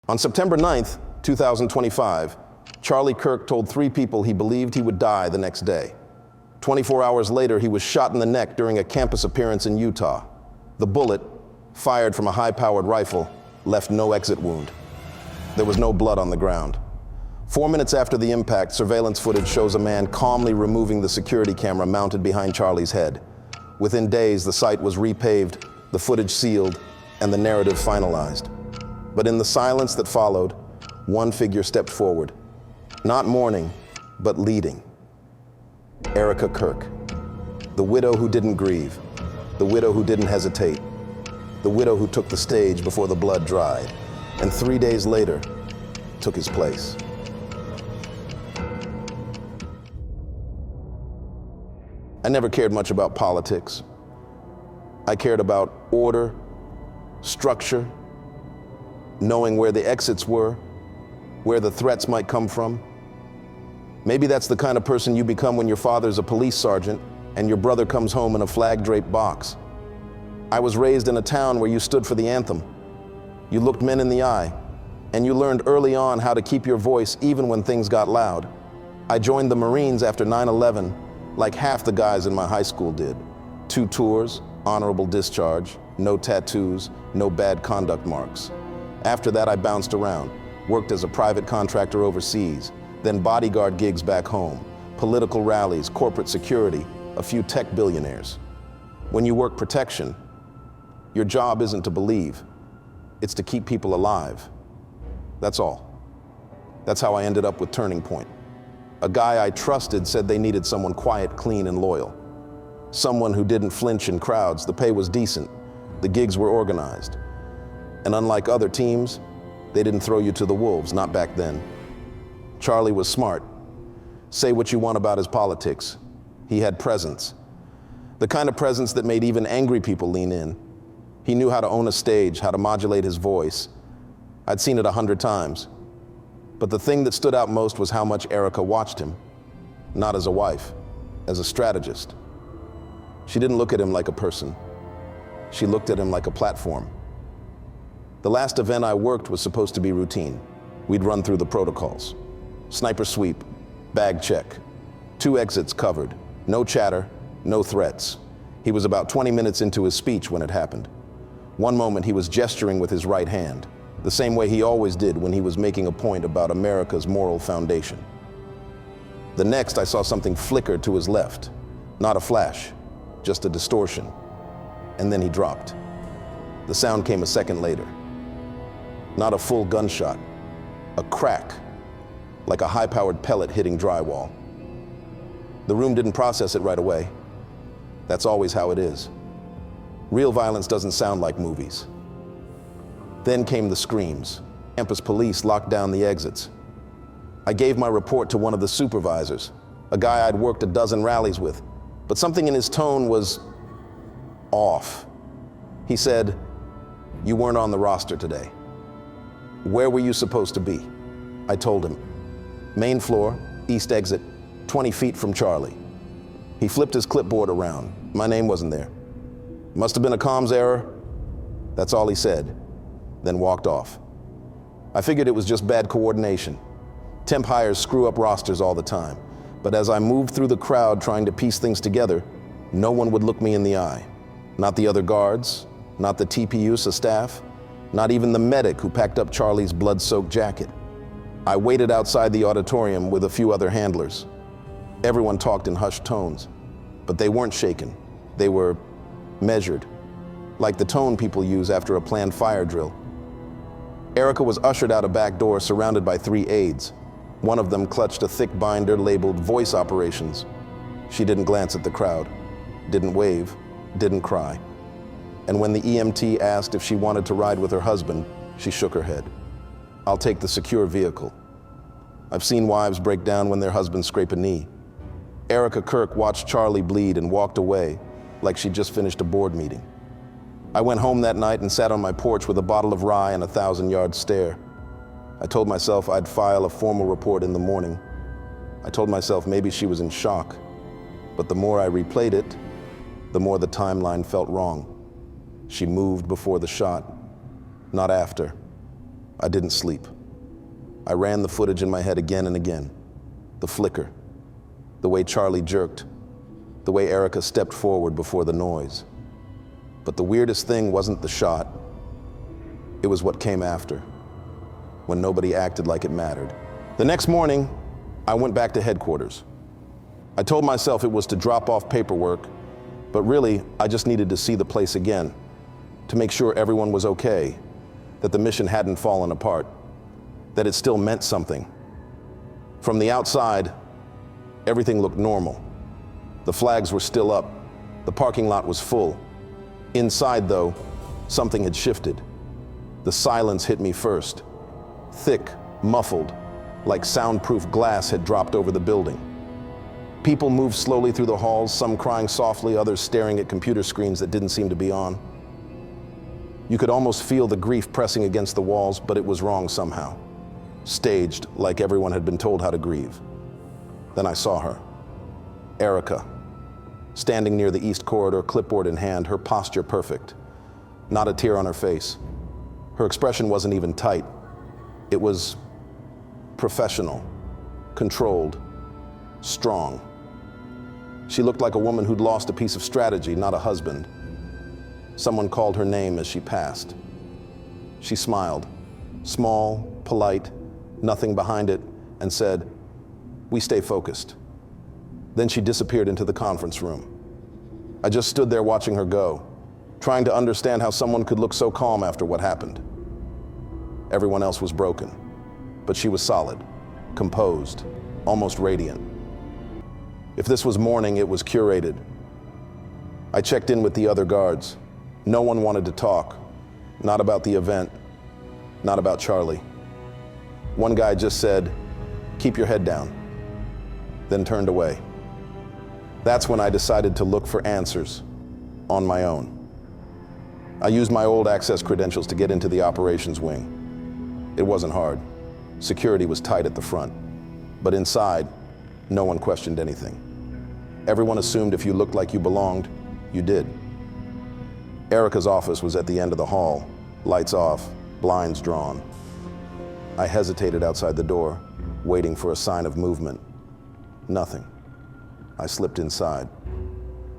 On September 9th, 2025, Charlie Kirk told 3 people he believed he would die the next day. 24 hours later, he was shot in the neck during a campus appearance in Utah. The bullet, fired from a high-powered rifle, left no exit wound. There was no blood on the ground. 4 minutes after the impact, surveillance footage shows a man calmly removing the security camera mounted behind Charlie's head. Within days, the site was repaved, the footage sealed, and the narrative finalized. But in the silence that followed, one figure stepped forward, not mourning, but leading. Erika Kirk, the widow who didn't grieve, the widow who didn't hesitate, the widow who took the stage before the blood dried, and 3 days later, took his place. I never cared much about politics. I cared about order, structure, knowing where the exits were, where the threats might come from. Maybe that's the kind of person you become when your father's a police sergeant and your brother comes home in a flag-draped box. I was raised in a town where you stood for the anthem. You looked men in the eye, and you learned early on how to keep your voice even when things got loud. I joined the Marines after 9/11, like half the guys in my high school did. 2 tours, honorable discharge, no tattoos, no bad conduct marks. After that, I bounced around, worked as a private contractor overseas, then bodyguard gigs back home, political rallies, corporate security, a few tech billionaires. When you work protection, your job isn't to believe, it's to keep people alive. That's all. That's how I ended up with Turning Point. A guy I trusted said they needed someone quiet, clean, and loyal. Someone who didn't flinch in crowds. The pay was decent. The gigs were organized. And unlike other teams, they didn't throw you to the wolves, not back then. Charlie was smart. Say what you want about his politics. He had presence. The kind of presence that made even angry people lean in. He knew how to own a stage, how to modulate his voice. I'd seen it 100 times. But the thing that stood out most was how much Erika watched him. Not as a wife, as a strategist. She didn't look at him like a person. She looked at him like a platform. The last event I worked was supposed to be routine. We'd run through the protocols. Sniper sweep, bag check, 2 exits covered, no chatter, no threats. He was about 20 minutes into his speech when it happened. One moment he was gesturing with his right hand, the same way he always did when he was making a point about America's moral foundation. The next I saw something flicker to his left, not a flash, just a distortion. And then he dropped. The sound came a second later. Not a full gunshot, a crack, like a high-powered pellet hitting drywall. The room didn't process it right away. That's always how it is. Real violence doesn't sound like movies. Then came the screams. Campus police locked down the exits. I gave my report to one of the supervisors, a guy I'd worked a dozen rallies with, but something in his tone was off. He said, "You weren't on the roster today." "Where were you supposed to be?" I told him. "Main floor, east exit, 20 feet from Charlie." He flipped his clipboard around. My name wasn't there. "Must have been a comms error." That's all he said, then walked off. I figured it was just bad coordination. Temp hires screw up rosters all the time. But as I moved through the crowd trying to piece things together, no one would look me in the eye. Not the other guards, not the TPUSA staff, not even the medic who packed up Charlie's blood-soaked jacket. I waited outside the auditorium with a few other handlers. Everyone talked in hushed tones, but they weren't shaken. They were measured, like the tone people use after a planned fire drill. Erika was ushered out a back door surrounded by 3 aides. One of them clutched a thick binder labeled Voice Operations. She didn't glance at the crowd, didn't wave, didn't cry. And when the EMT asked if she wanted to ride with her husband, she shook her head. "I'll take the secure vehicle." I've seen wives break down when their husbands scrape a knee. Erika Kirk watched Charlie bleed and walked away like she'd just finished a board meeting. I went home that night and sat on my porch with a bottle of rye and a 1,000-yard stare. I told myself I'd file a formal report in the morning. I told myself maybe she was in shock. But the more I replayed it, the more the timeline felt wrong. She moved before the shot, not after. I didn't sleep. I ran the footage in my head again and again. The flicker, the way Charlie jerked, the way Erika stepped forward before the noise. But the weirdest thing wasn't the shot. It was what came after, when nobody acted like it mattered. The next morning, I went back to headquarters. I told myself it was to drop off paperwork, but really, I just needed to see the place again, to make sure everyone was okay, that the mission hadn't fallen apart, that it still meant something. From the outside, everything looked normal. The flags were still up. The parking lot was full. Inside, though, something had shifted. The silence hit me first. Thick, muffled, like soundproof glass had dropped over the building. People moved slowly through the halls, some crying softly, others staring at computer screens that didn't seem to be on. You could almost feel the grief pressing against the walls, but it was wrong somehow. Staged, like everyone had been told how to grieve. Then I saw her, Erika, standing near the east corridor, clipboard in hand, her posture perfect. Not a tear on her face. Her expression wasn't even tight. It was professional, controlled, strong. She looked like a woman who'd lost a piece of strategy, not a husband. Someone called her name as she passed. She smiled, small, polite, nothing behind it, and said, "We stay focused." Then she disappeared into the conference room. I just stood there watching her go, trying to understand how someone could look so calm after what happened. Everyone else was broken, but she was solid, composed, almost radiant. If this was mourning, it was curated. I checked in with the other guards. No one wanted to talk, not about the event, not about Charlie. One guy just said, "Keep your head down," then turned away. That's when I decided to look for answers on my own. I used my old access credentials to get into the operations wing. It wasn't hard. Security was tight at the front. But inside, no one questioned anything. Everyone assumed if you looked like you belonged, you did. Erika's office was at the end of the hall, lights off, blinds drawn. I hesitated outside the door, waiting for a sign of movement. Nothing. I slipped inside.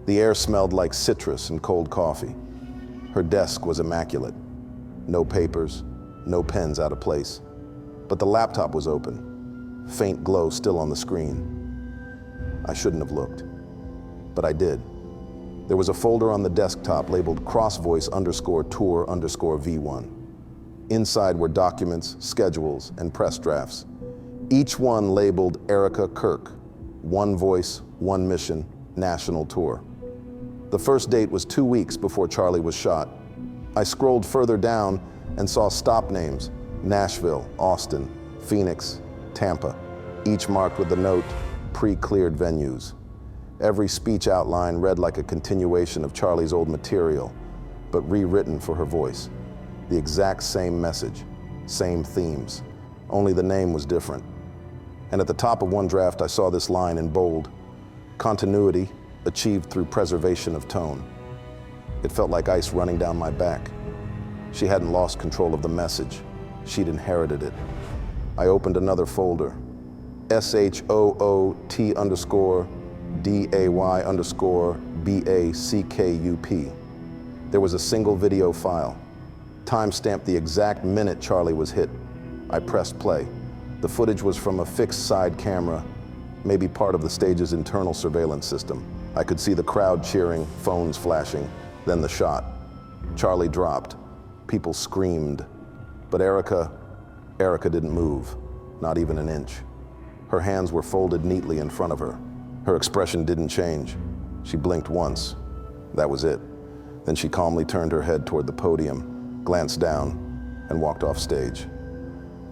The air smelled like citrus and cold coffee. Her desk was immaculate. No papers, no pens out of place. But the laptop was open, faint glow still on the screen. I shouldn't have looked, but I did. There was a folder on the desktop labeled crossvoice_tour_V1. Inside were documents, schedules, and press drafts. Each one labeled Erika Kirk, One Voice, One Mission, National Tour. The first date was 2 weeks before Charlie was shot. I scrolled further down and saw stop names: Nashville, Austin, Phoenix, Tampa, each marked with the note, pre-cleared venues. Every speech outline read like a continuation of Charlie's old material, but rewritten for her voice. The exact same message, same themes, only the name was different. And at the top of one draft, I saw this line in bold: continuity achieved through preservation of tone. It felt like ice running down my back. She hadn't lost control of the message. She'd inherited it. I opened another folder, SHOOTDAY_BACKUP. There was a single video file, time-stamped the exact minute Charlie was hit. I pressed play. The footage was from a fixed side camera, maybe part of the stage's internal surveillance system. I could see the crowd cheering, phones flashing, then the shot. Charlie dropped. People screamed. But Erika didn't move, not even an inch. Her hands were folded neatly in front of her. Her expression didn't change. She blinked once. That was it. Then she calmly turned her head toward the podium, glanced down, and walked off stage.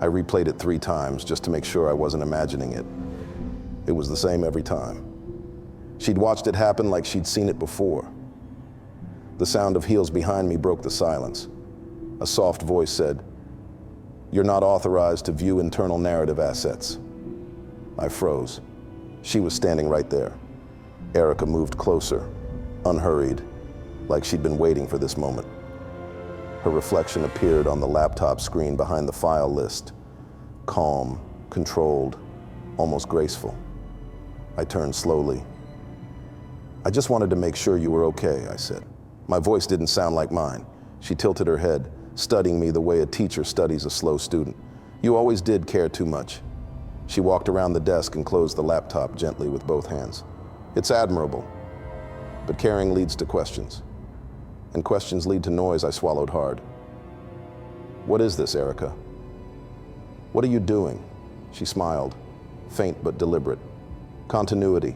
I replayed it 3 times just to make sure I wasn't imagining it. It was the same every time. She'd watched it happen like she'd seen it before. The sound of heels behind me broke the silence. A soft voice said, "You're not authorized to view internal narrative assets." I froze. She was standing right there. Erika moved closer, unhurried, like she'd been waiting for this moment. Her reflection appeared on the laptop screen behind the file list. Calm, controlled, almost graceful. I turned slowly. "I just wanted to make sure you were okay," I said. My voice didn't sound like mine. She tilted her head, studying me the way a teacher studies a slow student. "You always did care too much." She walked around the desk and closed the laptop gently with both hands. "It's admirable, but caring leads to questions. And questions lead to noise." I swallowed hard. "What is this, Erika? What are you doing?" She smiled, faint but deliberate. "Continuity.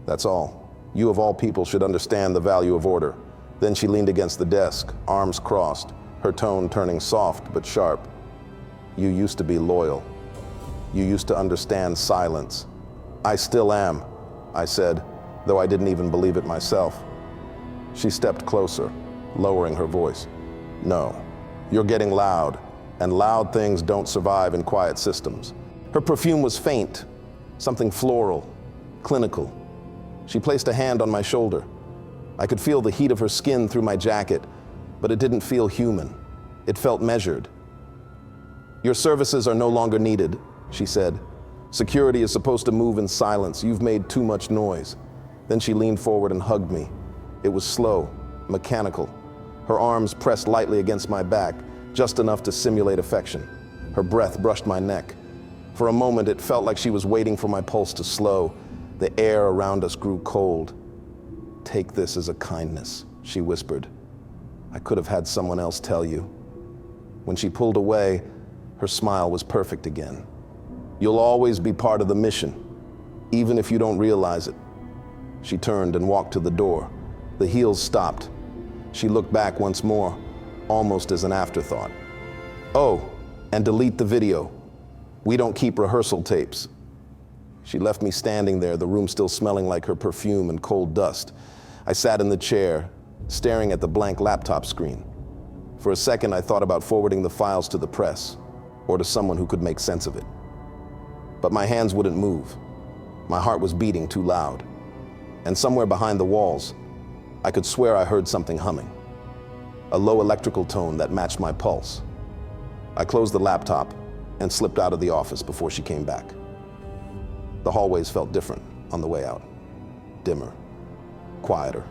That's all. You of all people should understand the value of order." Then she leaned against the desk, arms crossed, her tone turning soft but sharp. "You used to be loyal. You used to understand silence." "I still am," I said, though I didn't even believe it myself. She stepped closer, lowering her voice. "No, you're getting loud, and loud things don't survive in quiet systems." Her perfume was faint, something floral, clinical. She placed a hand on my shoulder. I could feel the heat of her skin through my jacket, but it didn't feel human. It felt measured. "Your services are no longer needed," she said. "Security is supposed to move in silence. You've made too much noise." Then she leaned forward and hugged me. It was slow, mechanical. Her arms pressed lightly against my back, just enough to simulate affection. Her breath brushed my neck. For a moment, it felt like she was waiting for my pulse to slow. The air around us grew cold. "Take this as a kindness," she whispered. "I could have had someone else tell you." When she pulled away, her smile was perfect again. "You'll always be part of the mission, even if you don't realize it." She turned and walked to the door. The heels stopped. She looked back once more, almost as an afterthought. "Oh, and delete the video. We don't keep rehearsal tapes." She left me standing there, the room still smelling like her perfume and cold dust. I sat in the chair, staring at the blank laptop screen. For a second, I thought about forwarding the files to the press, or to someone who could make sense of it. But my hands wouldn't move. My heart was beating too loud. And somewhere behind the walls, I could swear I heard something humming. A low electrical tone that matched my pulse. I closed the laptop and slipped out of the office before she came back. The hallways felt different on the way out. Dimmer, quieter.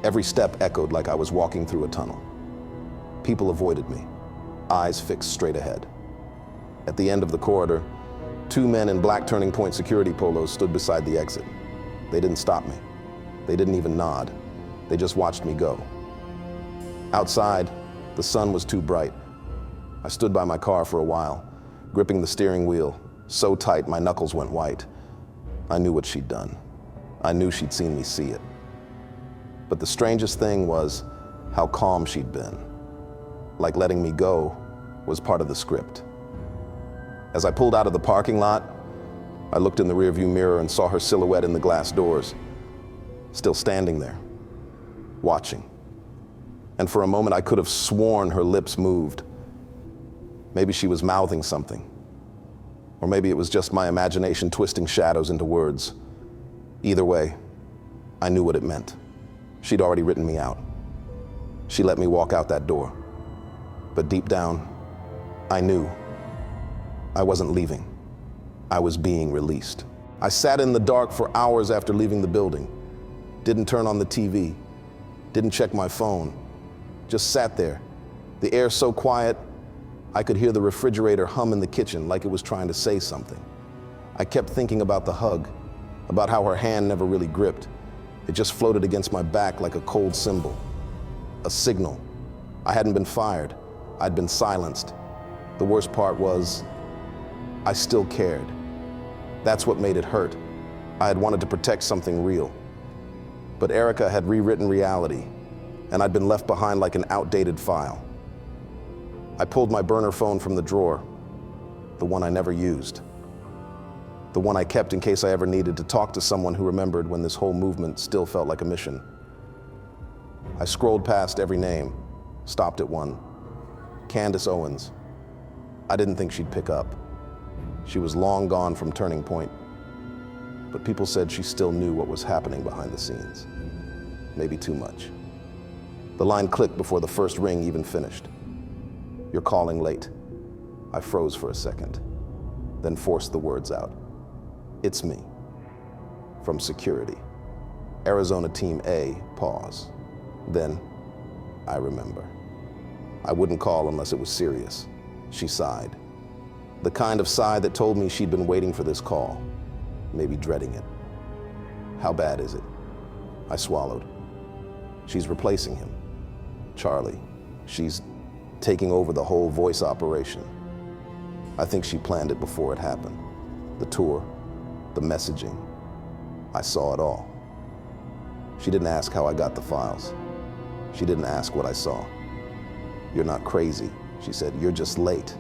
Every step echoed like I was walking through a tunnel. People avoided me, eyes fixed straight ahead. At the end of the corridor, two men in black Turning Point security polos stood beside the exit. They didn't stop me. They didn't even nod. They just watched me go. Outside, the sun was too bright. I stood by my car for a while, gripping the steering wheel, so tight my knuckles went white. I knew what she'd done. I knew she'd seen me see it. But the strangest thing was how calm she'd been. Like letting me go was part of the script. As I pulled out of the parking lot, I looked in the rearview mirror and saw her silhouette in the glass doors, still standing there, watching. And for a moment, I could have sworn her lips moved. Maybe she was mouthing something. Or maybe it was just my imagination twisting shadows into words. Either way, I knew what it meant. She'd already written me out. She let me walk out that door. But deep down, I knew I wasn't leaving. I was being released. I sat in the dark for hours after leaving the building. Didn't turn on the TV. Didn't check my phone. Just sat there. The air so quiet, I could hear the refrigerator hum in the kitchen like it was trying to say something. I kept thinking about the hug, about how her hand never really gripped. It just floated against my back like a cold symbol. A signal. I hadn't been fired. I'd been silenced. The worst part was, I still cared. That's what made it hurt. I had wanted to protect something real. But Erika had rewritten reality, and I'd been left behind like an outdated file. I pulled my burner phone from the drawer, the one I never used. The one I kept in case I ever needed to talk to someone who remembered when this whole movement still felt like a mission. I scrolled past every name, stopped at one. Candace Owens. I didn't think she'd pick up. She was long gone from Turning Point, but people said she still knew what was happening behind the scenes. Maybe too much. The line clicked before the first ring even finished. "You're calling late." I froze for a second, then forced the words out. "It's me." From security. Arizona Team A, pause. Then, I remember. I wouldn't call unless it was serious. She sighed. The kind of sigh that told me she'd been waiting for this call, maybe dreading it. "How bad is it?" I swallowed. "She's replacing him. Charlie. She's taking over the whole voice operation. I think she planned it before it happened. The tour, the messaging. I saw it all." She didn't ask how I got the files. She didn't ask what I saw. "You're not crazy," she said. "You're just late."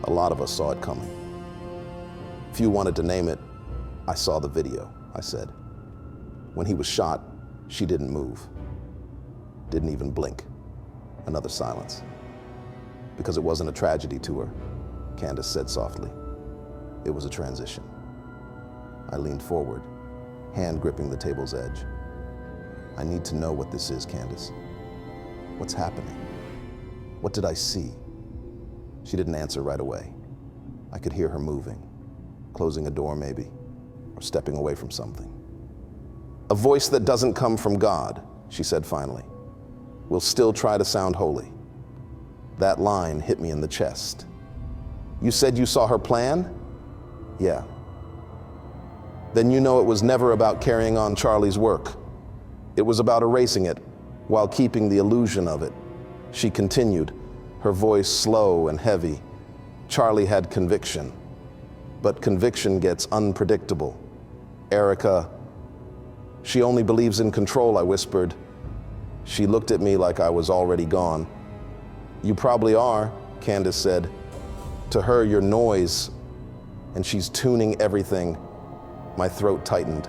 A lot of us saw it coming. Few wanted to name it. "I saw the video," I said. "When he was shot, she didn't move. Didn't even blink." Another silence. "Because it wasn't a tragedy to her," Candace said softly. "It was a transition." I leaned forward, hand gripping the table's edge. "I need to know what this is, Candace. What's happening? What did I see?" She didn't answer right away. I could hear her moving, closing a door maybe, or stepping away from something. "A voice that doesn't come from God," she said finally, "will still try to sound holy." That line hit me in the chest. "You said you saw her plan?" "Yeah." "Then you know it was never about carrying on Charlie's work. It was about erasing it while keeping the illusion of it." She continued, her voice slow and heavy. "Charlie had conviction, but conviction gets unpredictable. Erika, she only believes in control," I whispered. She looked at me like I was already gone. "You probably are," Candace said. "To her, you're noise, and she's tuning everything." My throat tightened.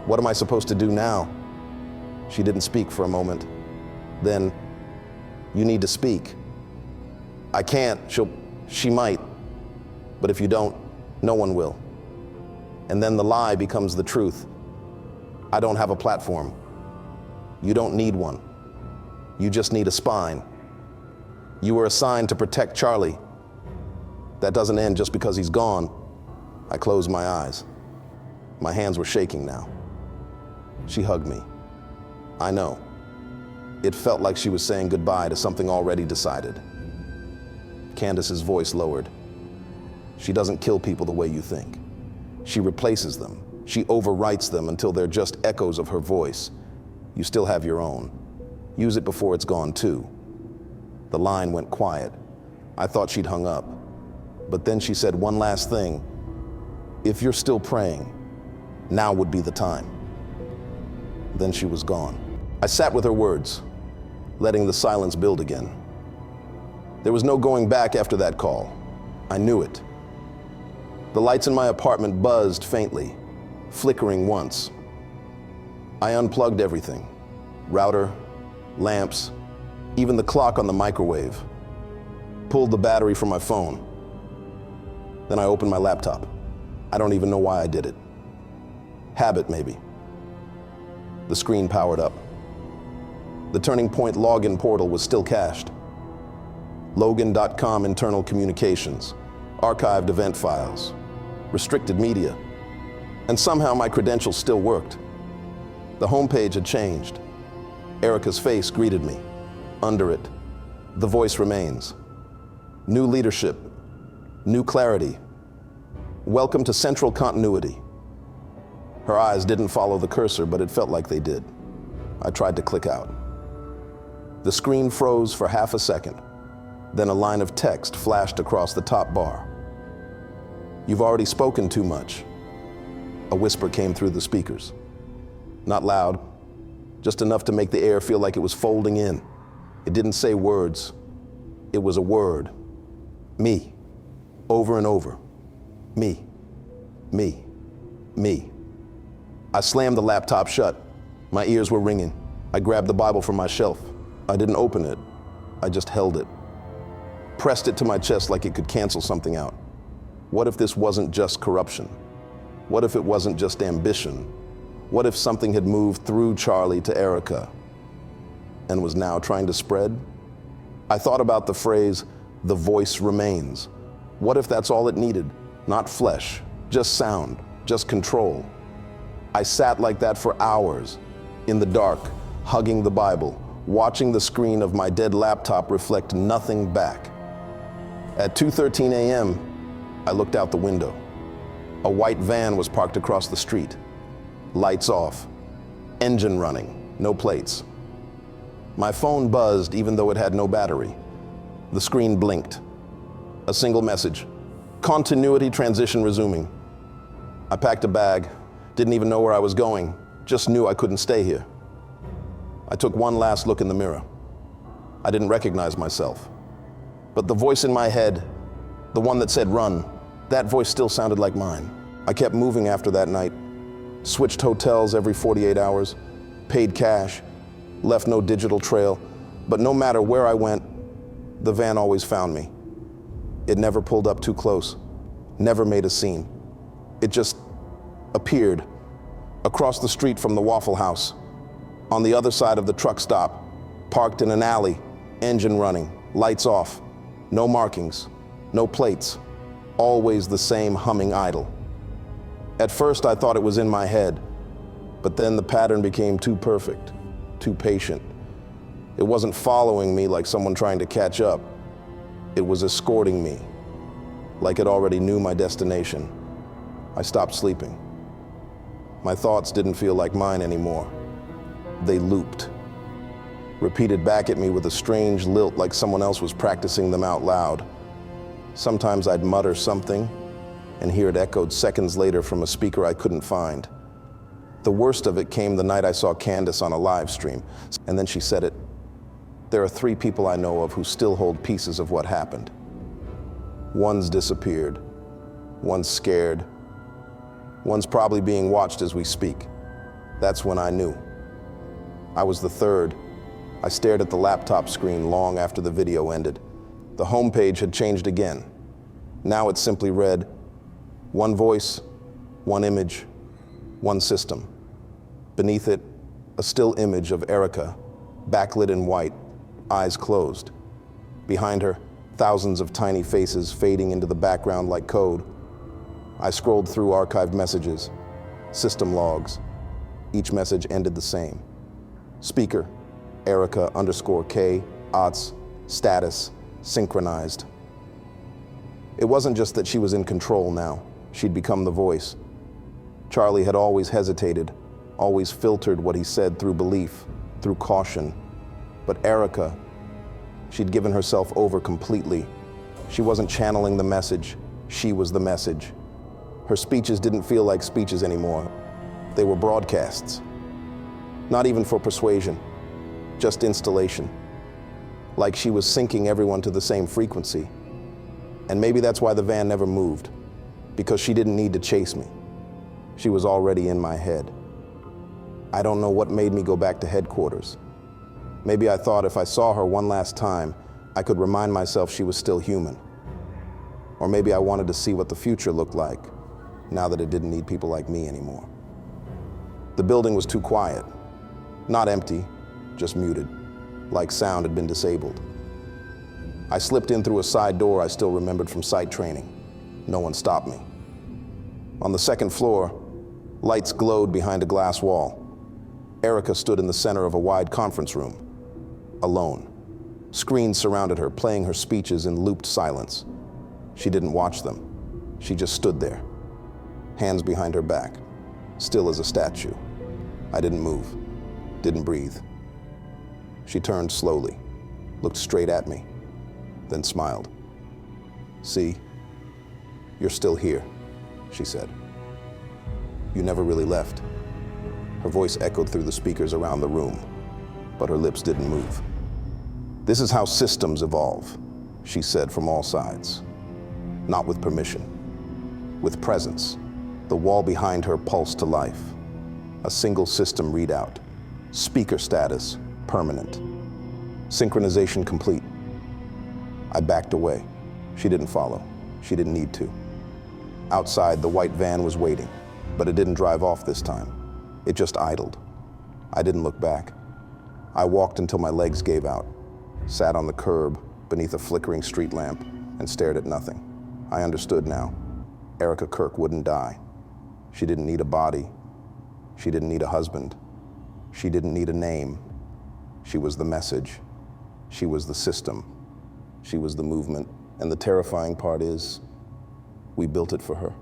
"What am I supposed to do now?" She didn't speak for a moment. Then, "You need to speak." "I can't. She might. But if you don't, no one will." And then the lie becomes the truth. "I don't have a platform." "You don't need one. You just need a spine. You were assigned to protect Charlie. That doesn't end just because he's gone." I closed my eyes. My hands were shaking now. She hugged me. I know. It felt like she was saying goodbye to something already decided. Candace's voice lowered. "She doesn't kill people the way you think. She replaces them. She overwrites them until they're just echoes of her voice. You still have your own. Use it before it's gone too." The line went quiet. I thought she'd hung up. But then she said one last thing. "If you're still praying, now would be the time." Then she was gone. I sat with her words, letting the silence build again. There was no going back after that call. I knew it. The lights in my apartment buzzed faintly, flickering once. I unplugged everything. Router, lamps, even the clock on the microwave. Pulled the battery from my phone. Then I opened my laptop. I don't even know why I did it. Habit, maybe. The screen powered up. The Turning Point login portal was still cached. Logan.com internal communications, archived event files, restricted media. And somehow my credentials still worked. The homepage had changed. Erika's face greeted me. Under it, the voice remains. New leadership, new clarity. Welcome to central continuity. Her eyes didn't follow the cursor, but it felt like they did. I tried to click out. The screen froze for half a second. Then a line of text flashed across the top bar. "You've already spoken too much." A whisper came through the speakers. Not loud, just enough to make the air feel like it was folding in. It didn't say words. It was a word. Me. Over and over. Me. Me. Me. I slammed the laptop shut. My ears were ringing. I grabbed the Bible from my shelf. I didn't open it. I just held it. Pressed it to my chest like it could cancel something out. What if this wasn't just corruption? What if it wasn't just ambition? What if something had moved through Charlie to Erika? and was now trying to spread? I thought about the phrase, "the voice remains." What if that's all it needed? Not flesh, just sound, just control. I sat like that for hours, in the dark, hugging the Bible, watching the screen of my dead laptop reflect nothing back. At 2:13 a.m., I looked out the window. A white van was parked across the street. Lights off, engine running, no plates. My phone buzzed even though it had no battery. The screen blinked. A single message, "Continuity transition resuming." I packed a bag, didn't even know where I was going, just knew I couldn't stay here. I took one last look in the mirror. I didn't recognize myself. But the voice in my head, the one that said run, that voice still sounded like mine. I kept moving after that night, switched hotels every 48 hours, paid cash, left no digital trail, but no matter where I went, the van always found me. It never pulled up too close, never made a scene. It just appeared across the street from the Waffle House, on the other side of the truck stop, parked in an alley, engine running, lights off, no markings, no plates, always the same humming idle. At first I thought it was in my head, but then the pattern became too perfect, too patient. It wasn't following me like someone trying to catch up. It was escorting me, like it already knew my destination. I stopped sleeping. My thoughts didn't feel like mine anymore. They looped, repeated back at me with a strange lilt like someone else was practicing them out loud. Sometimes I'd mutter something and hear it echoed seconds later from a speaker I couldn't find. The worst of it came the night I saw Candace on a live stream, and then she said it. There are 3 people I know of who still hold pieces of what happened. One's disappeared, one's scared, one's probably being watched as we speak. That's when I knew. I was the 3rd. I stared at the laptop screen long after the video ended. The homepage had changed again. Now it simply read, one voice, one image, one system. Beneath it, a still image of Erika, backlit in white, eyes closed. Behind her, thousands of tiny faces fading into the background like code. I scrolled through archived messages, system logs. Each message ended the same. Speaker, Erika_K, ATS, status, synchronized. It wasn't just that she was in control now. She'd become the voice. Charlie had always hesitated, always filtered what he said through belief, through caution. But Erika, she'd given herself over completely. She wasn't channeling the message, she was the message. Her speeches didn't feel like speeches anymore. They were broadcasts. Not even for persuasion, just installation. Like she was syncing everyone to the same frequency. And maybe that's why the van never moved, because she didn't need to chase me. She was already in my head. I don't know what made me go back to headquarters. Maybe I thought if I saw her one last time, I could remind myself she was still human. Or maybe I wanted to see what the future looked like, now that it didn't need people like me anymore. The building was too quiet. Not empty, just muted, like sound had been disabled. I slipped in through a side door I still remembered from site training. No one stopped me. On the 2nd floor, lights glowed behind a glass wall. Erika stood in the center of a wide conference room, alone. Screens surrounded her, playing her speeches in looped silence. She didn't watch them. She just stood there, hands behind her back, still as a statue. I didn't move, didn't breathe. She turned slowly, looked straight at me, then smiled. "See, you're still here," she said. "You never really left." Her voice echoed through the speakers around the room, but her lips didn't move. "This is how systems evolve," she said from all sides. Not with permission, with presence. The wall behind her pulsed to life. A single system readout. Speaker status, permanent. Synchronization complete. I backed away. She didn't follow. She didn't need to. Outside, the white van was waiting, but it didn't drive off this time. It just idled. I didn't look back. I walked until my legs gave out, sat on the curb beneath a flickering street lamp, and stared at nothing. I understood now. Erika Kirk wouldn't die. She didn't need a body. She didn't need a husband. She didn't need a name. She was the message. She was the system. She was the movement. And the terrifying part is, we built it for her.